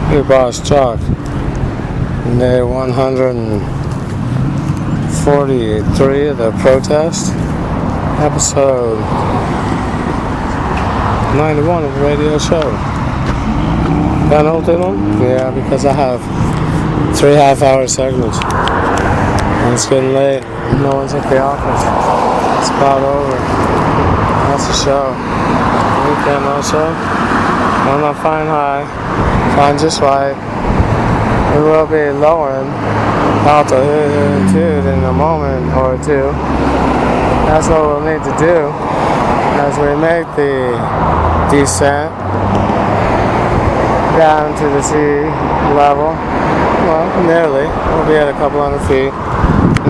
Bigbossjock, day 143 of the protest, episode 91 of the radio show. Got an old one? Yeah, because I have 3 half-hour segments. And it's getting late. No one's at the office. It's about over. That's the show. Weekend also. On a fine high. Fine just right. We will be lowering altitude in a moment or two. That's what we'll need to do as we make the descent down to the sea level. Well, nearly. We'll be at a couple hundred feet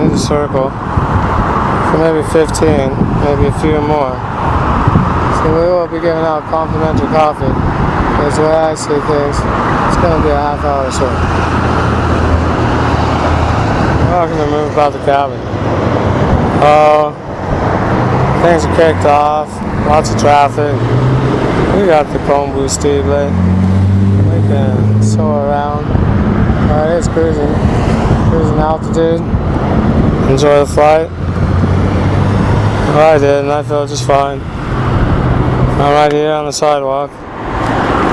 in the circle for maybe 15, maybe a few more. So we will be giving out complimentary coffee. Because the way I see things, it's going to be a half hour or so. We're not going to move about the cabin. Things are kicked off. Lots of traffic. We got the Kombu Steedley. We can soar around. Alright, it's cruising altitude. Enjoy the flight. Well, I did, and I felt just fine. I'm right here on the sidewalk,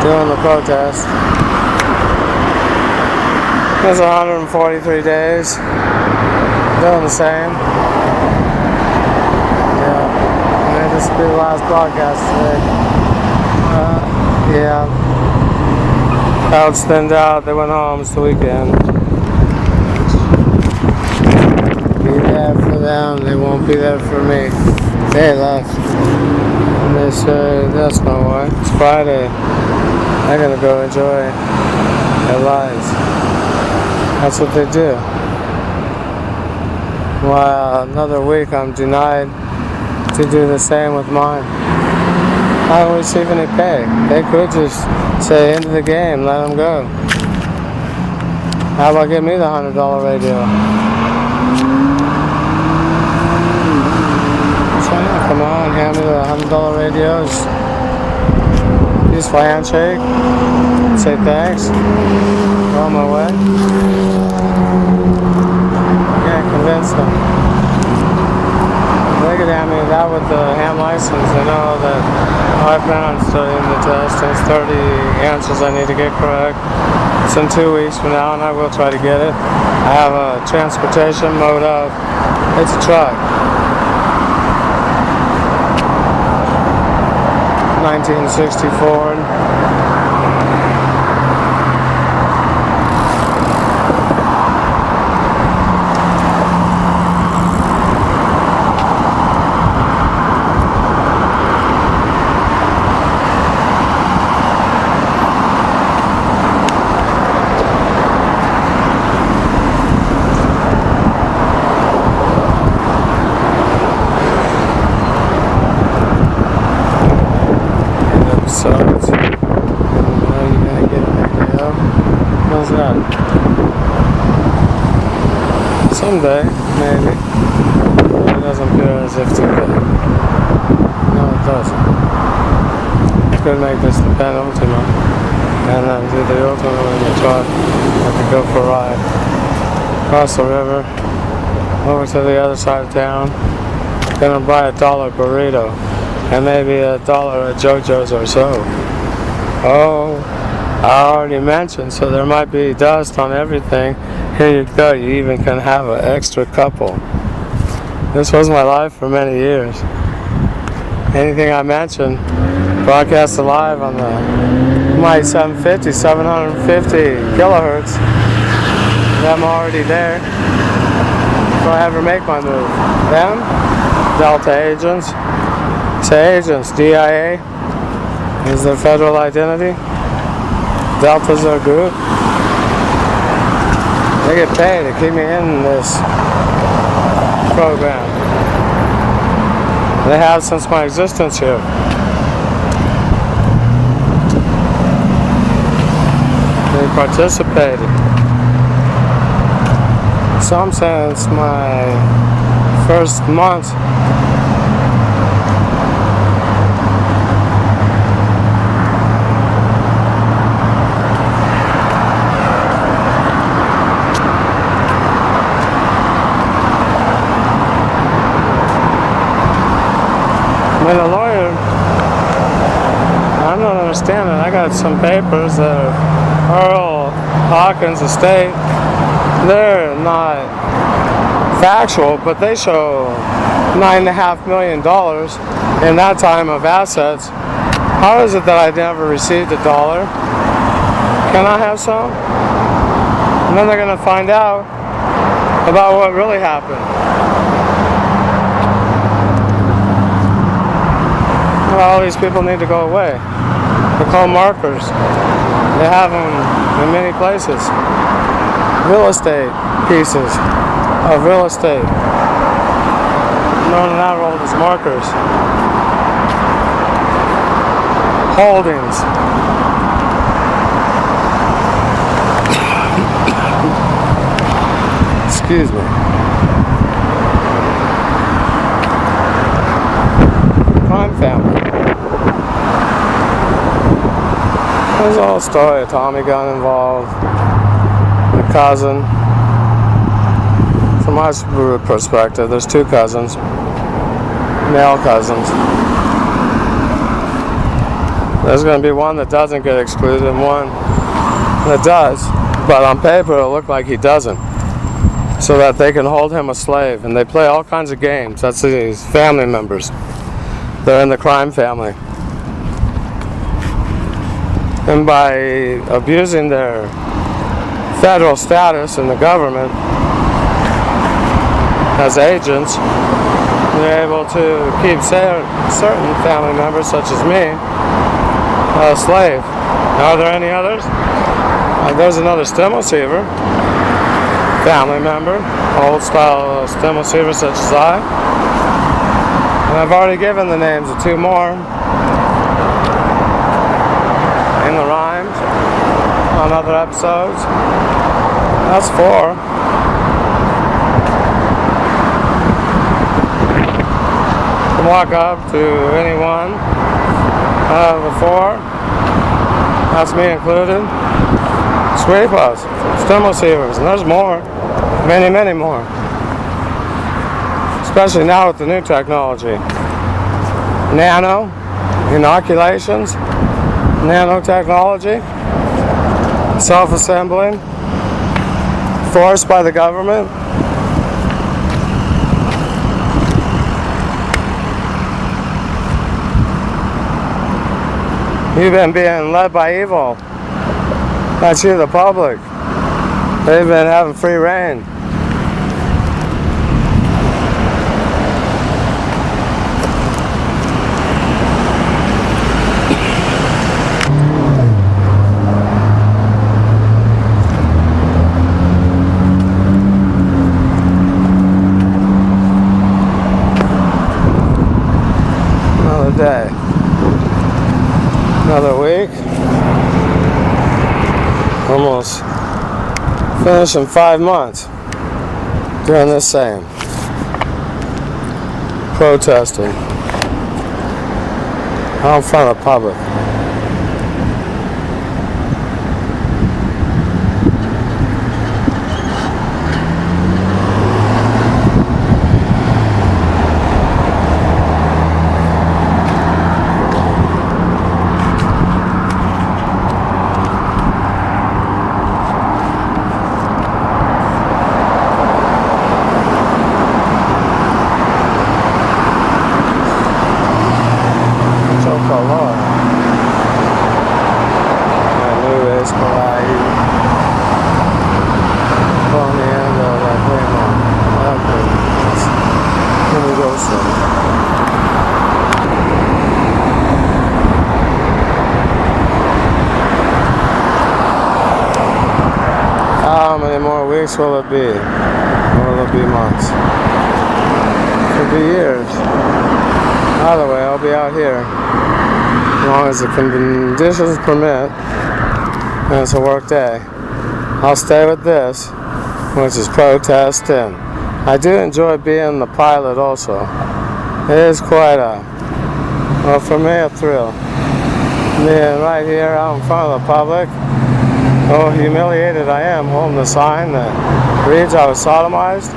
doing the protest. It's 143 days, doing the same. Yeah, and this will be the last broadcast today. Yeah. Crowds thinned out, they went home, it's the weekend. Be there for them, they won't be there for me. They left. And they say, that's not why. It's Friday. They're gonna go enjoy their lives. That's what they do. Well, another week I'm denied to do the same with mine. I don't receive any pay. They could just say, into the game, let them go. How about give me the $100 radio? Come on, hand me the $100 radios. Peaceful handshake. Say thanks. Go on my way. Can't convince them. They could hand me that with the ham license. I know that I plan on studying the test. There's 30 answers I need to get correct. It's in 2 weeks from now, and I will try to get it. I have a transportation mode of, it's a truck. 1964. Someday, maybe. It doesn't appear as if today. No, it doesn't. I could make this the penultimate, and then do the ultimate in the truck. I could go for a ride across the river, over to the other side of town. Gonna buy $1 burrito, and maybe $1 at JoJo's or so. Oh, I already mentioned, so there might be dust on everything. Here you go, you even can have an extra couple. This was my life for many years. Anything I mentioned, broadcast live on the my 750 kilohertz. I'm already there. If I ever make my move. Them, Delta agents. Say agents, DIA is their federal identity. Delta's their group. They get paid to keep me in this program. They have since my existence here. They participated. Some since my first month. at some papers that are Earl Hawkins' estate. They're not factual, but they show $9.5 million in that time of assets. How is it that I never received $1? Can I have some? And then they're going to find out about what really happened. Well, all these people need to go away. They're called markers. They have them in many places. Real estate pieces of real estate, known in that world as markers. Holdings. Excuse me. Crime family. There's a whole story of Tommy gun involved, a cousin. From my perspective, there's 2 cousins, male cousins. There's going to be one that doesn't get excluded and one that does, but on paper it'll look like he doesn't, so that they can hold him a slave. And they play all kinds of games. That's these family members. They're in the crime family. And by abusing their federal status in the government as agents, they're able to keep certain family members, such as me, a slave. Are there any others? There's another stem receiver, family member, old style stem receiver such as I. And I've already given the names of 2 more in the rhymes on other episodes. That's 4. You can walk up to anyone of the 4. That's me included. Sweep us, stem receivers, and there's more, many, many more. Especially now with the new technology. Nano, inoculations, nanotechnology, self-assembling, forced by the government. You've been being led by evil. That's you, the public. They've been having free reign. Another day. Another week. Almost finishing 5 months doing this same. Protesting out in front of the public. How many more weeks will it be? Or will it be months? It could be years. Either way, I'll be out here as long as the conditions permit and it's a work day. I'll stay with this, which is protesting. I do enjoy being the pilot also. It is quite well, for me, a thrill. Being right here out in front of the public. Oh, humiliated I am, holding the sign that reads I was sodomized.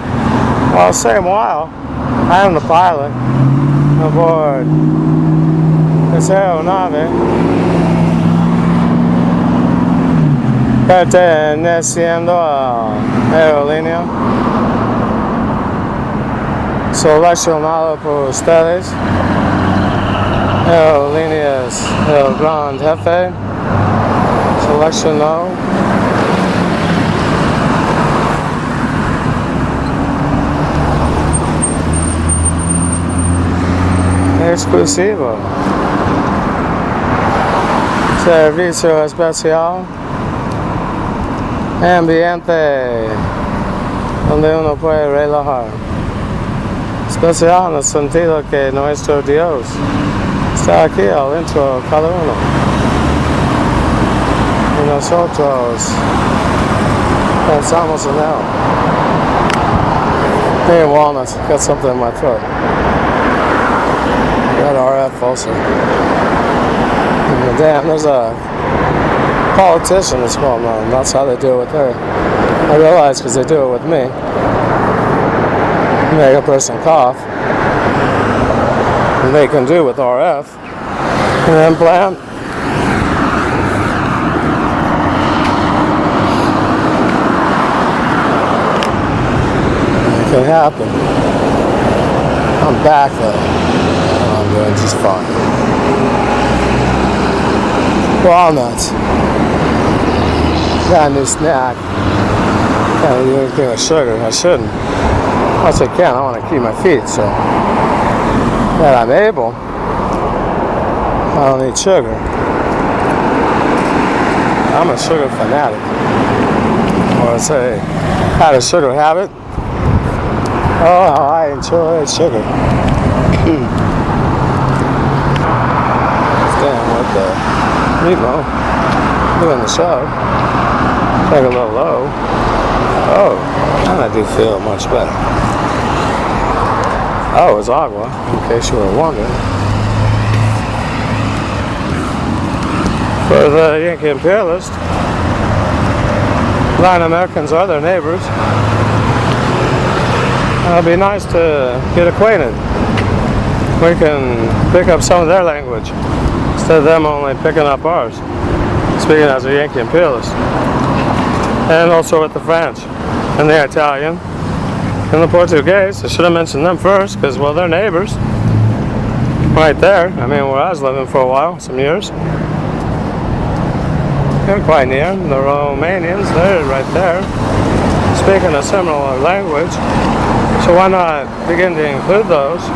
Well, the same while, I am the pilot aboard this aeronave. perteneciendo a aerolínea seleccionado por ustedes, aerolíneas el gran jefe seleccionó exclusivo servicio especial ambiente donde uno puede relajar, especial en el sentido que nuestro Dios está aquí adentro de cada uno y nosotros pensamos en él. Hey, walnuts, got something in my throat. Got RF also. Damn, there's a politician that's well known. That's how they do it with her. I realize because they do it with me. Make a person cough. And they can do with RF. An implant. It can happen. I'm back though. I'm doing just fine. Walnuts. Got a new snack. Can't do anything with sugar. I shouldn't. Once I can, I want to keep my feet, so that I'm able. I don't need sugar. I'm a sugar fanatic. Or say, had a sugar habit. Oh, how I enjoy sugar. Stand with the Remo doing the show. Take a little low. Oh, and I do feel much better. Oh, it's agua, in case you were wondering. For the Yankee imperialist, Latin Americans are their neighbors. It'd be nice to get acquainted. We can pick up some of their language instead of them only picking up ours. Speaking as a Yankee imperialist. And also with the French and the Italian and the Portuguese. I should have mentioned them first because, well, they're neighbors. Right there. I mean, where I was living for a while, some years. They're quite near. The Romanians, they're right there. Speaking a similar language. So why not begin to include those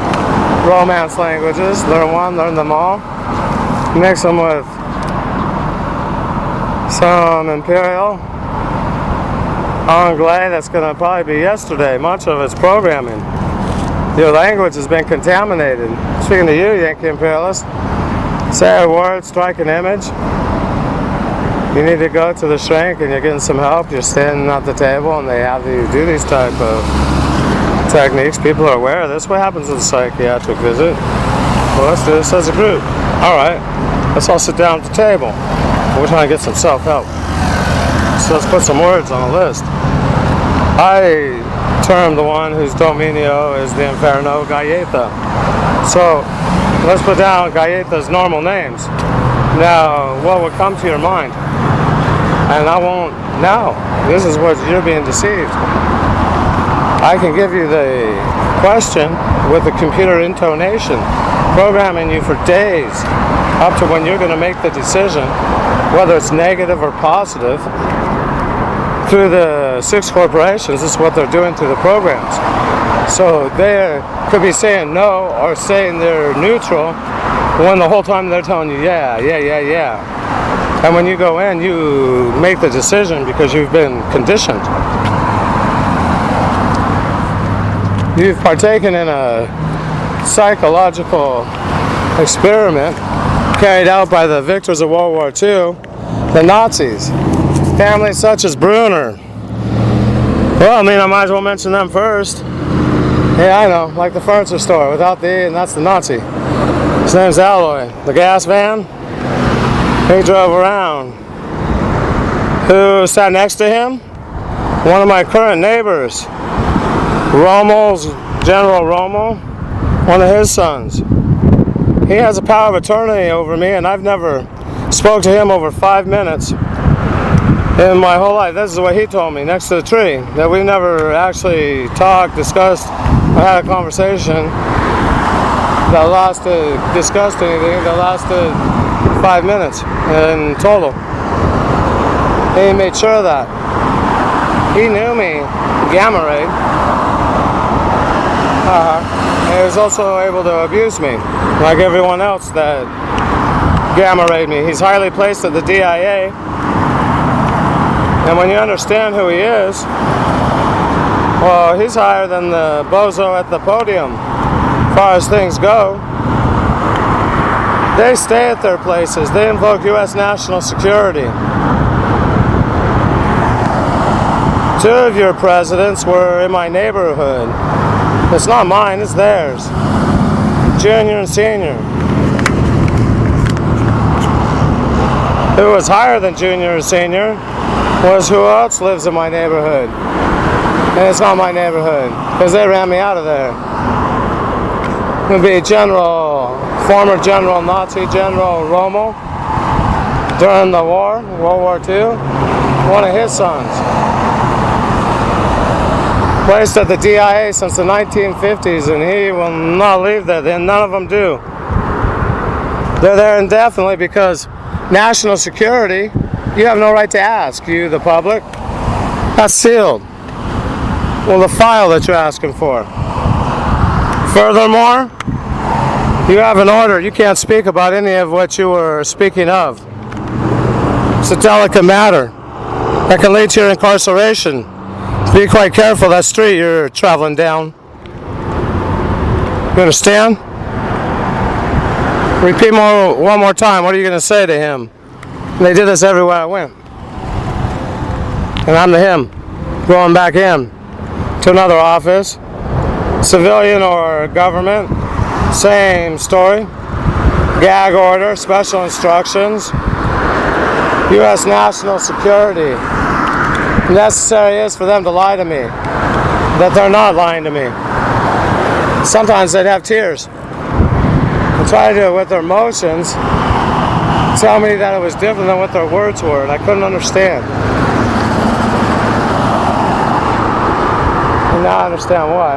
Romance languages? Learn one, learn them all. Mix them with some Imperial Anglais that's going to probably be yesterday. Much of its programming. Your language has been contaminated. Speaking to you, Yankee Imperialist, say a word, strike an image. You need to go to the shrink and you're getting some help. You're standing at the table and they have you do these type of techniques. People are aware of this. What happens at a psychiatric visit? Well, let's do this as a group. All right, let's all sit down at the table. We're trying to get some self-help. So let's put some words on the list. I term the one whose dominio is the Inferno Galleta. So let's put down Galleta's normal names. Now, what would come to your mind? And I won't now. This is what you're being deceived. I can give you the question with the computer intonation, programming you for days up to when you're going to make the decision, whether it's negative or positive. Through the 6 corporations, this is what they're doing through the programs. So they could be saying no or saying they're neutral when the whole time they're telling you yeah. And when you go in, you make the decision because you've been conditioned. You've partaken in a psychological experiment carried out by the victors of World War II, the Nazis. Families such as Brunner. Well, I mean, I might as well mention them first. Yeah, I know, like the furniture store without the E, and that's the Nazi. His name's Alloy. The gas van he drove around. Who sat next to him? One of my current neighbors, Rommel's, General Rommel, one of his sons. He has a power of attorney over me, and I've never spoke to him over 5 minutes. in my whole life. This is what he told me next to the tree, that we never actually talked, discussed, or had a conversation that lasted, discussed anything that lasted 5 minutes in total. He made sure of that. He knew me, gamma rayed. He was also able to abuse me, like everyone else that gamma rayed me. He's highly placed at the DIA, and when you understand who he is, well, he's higher than the bozo at the podium. As far as things go, they stay at their places. They invoke U.S. national security. 2 of your presidents were in my neighborhood. It's not mine, it's theirs. Junior and senior. Who was higher than junior and senior was who else lives in my neighborhood. And it's not my neighborhood, because they ran me out of there. It would be former General, Nazi General Rommel, during the war, World War II, one of his sons. Placed at the DIA since the 1950s, and he will not leave there. None of them do. They're there indefinitely because national security, you have no right to ask, you, the public. That's sealed. Well, the file that you're asking for. Furthermore, you have an order. You can't speak about any of what you were speaking of. It's a delicate matter that can lead to your incarceration. Be quite careful that street you're traveling down. You understand? Repeat one more time. What are you going to say to him? They did this everywhere I went. And I'm the him. Going back in to another office. Civilian or government. Same story. Gag order. Special instructions. U.S. national security. Necessary is for them to lie to me, that they're not lying to me. Sometimes they'd have tears and try to do it with their emotions, tell me that it was different than what their words were, and I couldn't understand. And now I understand why.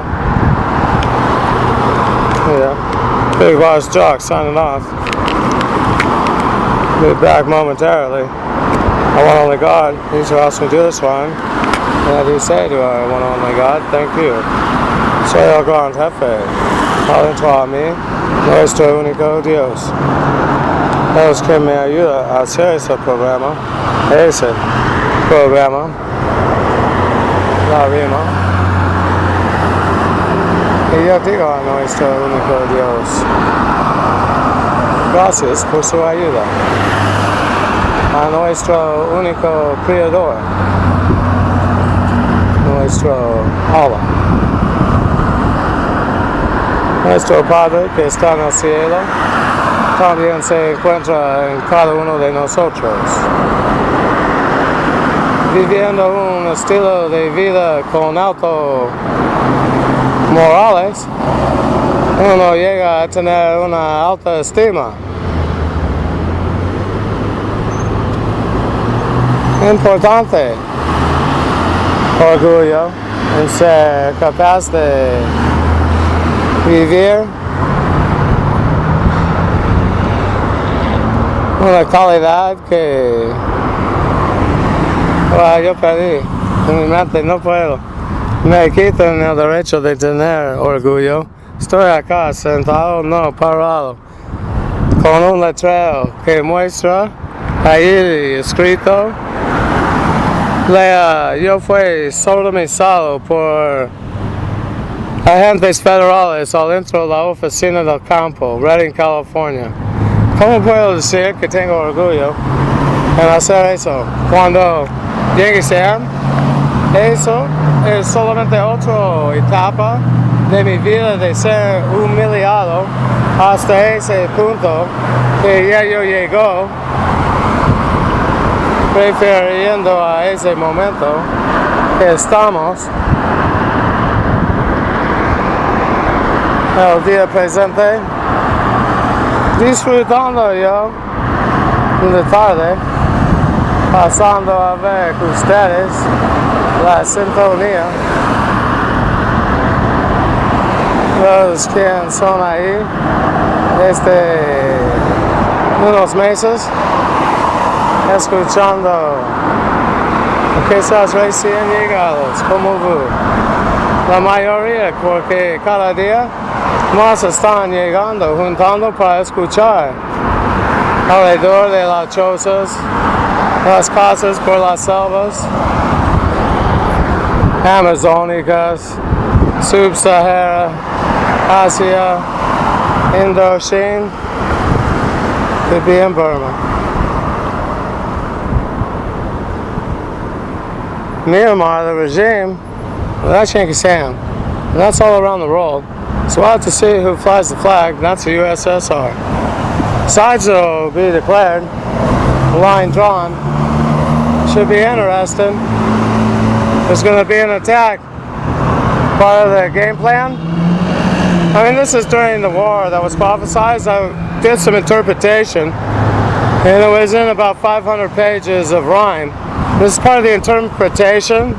Yeah. Bigbossjock signing off. Be back momentarily. I want only God. These who asked me to do this one. And I do say to I want only God. Thank you. Soy el gran jefe. Alento a mí, nuestro único Dios. Es que me ayuda a hacer ese programa. La rima. Y yo digo a nuestro único Dios. Gracias por su ayuda. A nuestro único Creador, nuestro Allah, nuestro Padre que está en el cielo, también se encuentra en cada uno de nosotros. Viviendo un estilo de vida con altos morales, uno llega a tener una alta estima. Importante orgullo en ser capaz de vivir una calidad que yo perdí en mi mente, no puedo. Me quitan el derecho de tener orgullo. Estoy acá sentado, no parado, con un letrero que muestra ahí escrito. Yo fui sodomizado por agentes federales adentro de la oficina del campo, Redding, California. ¿Cómo puedo decir que tengo orgullo en hacer eso cuando llegue a ser? Eso es solamente otra etapa de mi vida de ser humillado hasta ese punto que ya yo llegó. Prefiriendo a ese momento que estamos, el día presente, disfrutando yo de tarde, Pasando a ver ustedes la sintonía. Los que son ahí desde unos meses escuchando quizás recién llegados como la mayoría, porque cada día más están llegando, juntando para escuchar alrededor de las chozas, las casas por las selvas amazónicas, subsahara, Asia, Indochina, could be in Burma. Myanmar, the regime, well, that's Yankee Sam. And that's all around the world. So we'll have to see who flies the flag. That's the USSR. Sides will be declared, line drawn. Should be interesting. There's going to be an attack. Part of the game plan. I mean, this is during the war that was prophesized. I did some interpretation, and it was in about 500 pages of rhyme. This is part of the interpretation,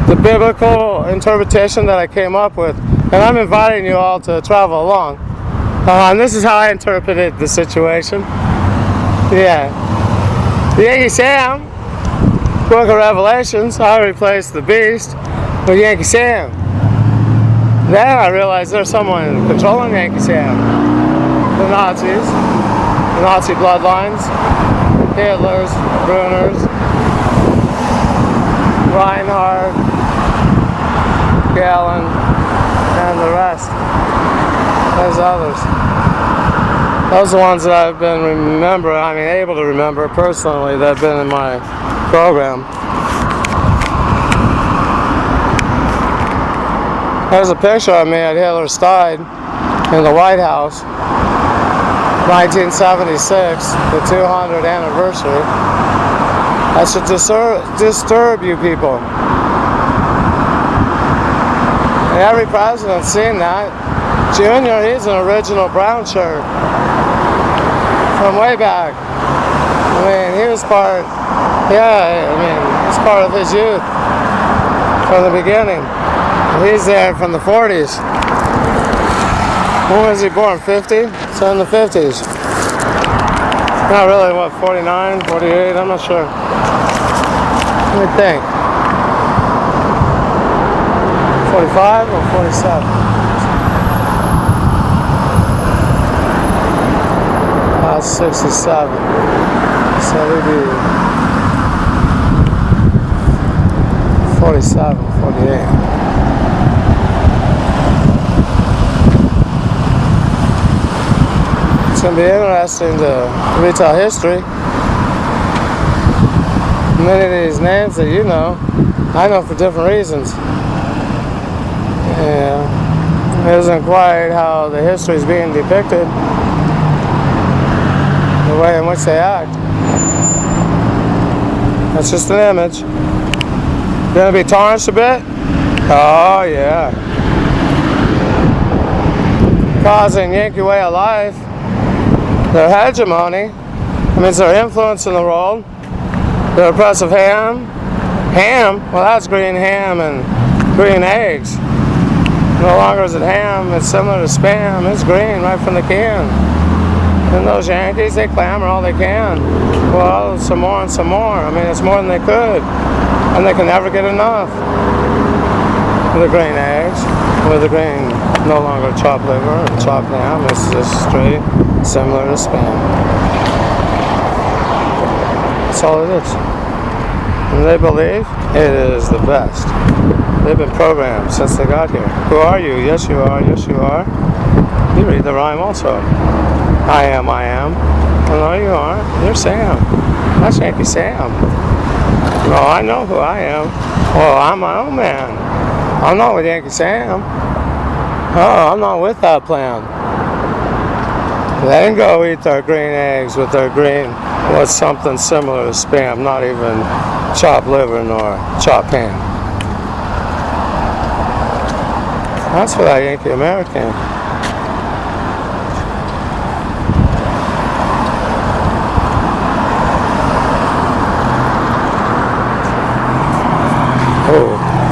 the biblical interpretation that I came up with, and I'm inviting you all to travel along. And this is how I interpreted the situation. Yeah. Yankee Sam, Book of Revelations, I replaced the beast with Yankee Sam. Then I realized there's someone controlling Yankee Sam. The Nazis, the Nazi bloodlines, Hitlers, Bruners, Reinhardt, Galen, and the rest. There's others. Those are the ones that I've been able to remember personally that have been in my program. There's a picture of me at Hitler's side in the White House, 1976, the 200th anniversary. That should disturb you people. And every president's seen that. Junior, he's an original brown shirt from way back. I mean, he was part of his youth from the beginning. He's there from the 40s. When was he born? 50? So in the 50s. Not really, 49, 48? I'm not sure. Let me think. 45 or 47? 67. So he'd be 47, 48. It's going to be interesting to retell history. Many of these names that you know, I know for different reasons. Yeah, it isn't quite how the history is being depicted, the way in which they act. That's just an image. Going to be tarnished a bit? Oh yeah. Causing Yankee way of life. Their hegemony, means their influence in the world, their oppressive ham, well that's green ham and green eggs. No longer is it ham, it's similar to Spam, it's green right from the can. And those Yankees, they clamor all they can. Well, some more and some more. I mean, it's more than they could. And they can never get enough. With the green eggs, with the green, no longer chopped liver and chopped ham, it's just straight, similar to Spam. That's all it is. And they believe it is the best. They've been programmed since they got here. Who are you? Yes, you are. Yes, you are. You read the rhyme also. I am. Well, no, you aren't. You're Sam. That's Yankee Sam. No, I know who I am. Well, I'm my own man. I'm not with Yankee Sam. Oh, I'm not with that plan. They can go eat their green eggs with their green, what's something similar to Spam, not even chopped liver nor chopped ham. That's for that Yankee American.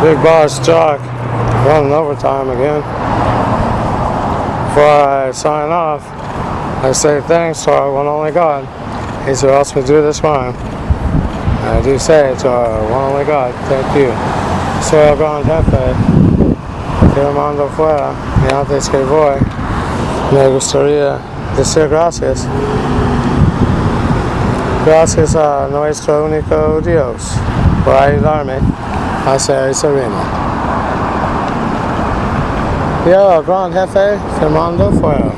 Bigbossjock running overtime again. Before I sign off, I say thanks to our one only God. He's who helps me do this rhyme. I do say to our one only God, thank you. Soy el gran jefe, te mando fuera, y antes que voy, me gustaría decir gracias. Gracias a nuestro único Dios por ayudarme a hacer esa rima. Yo, el gran jefe, te mando fuera.